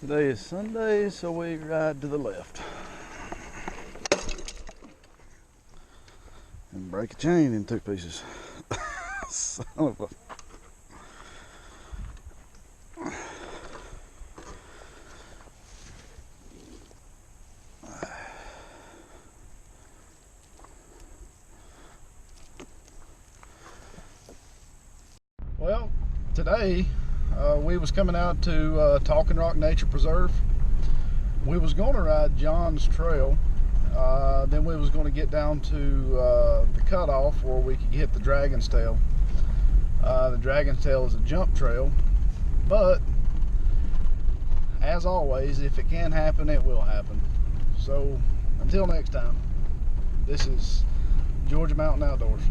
Today is Sunday, so we ride to the left and break a chain in two pieces. Son of a... Well, today we was coming out to Talking Rock Nature Preserve. We was going to ride John's Trail. Then we was going to get down to the cutoff where we could hit the Dragon's Tail. The Dragon's Tail is a jump trail, but as always, if it can happen, it will happen. So until next time, this is Georgia Mountain Outdoors.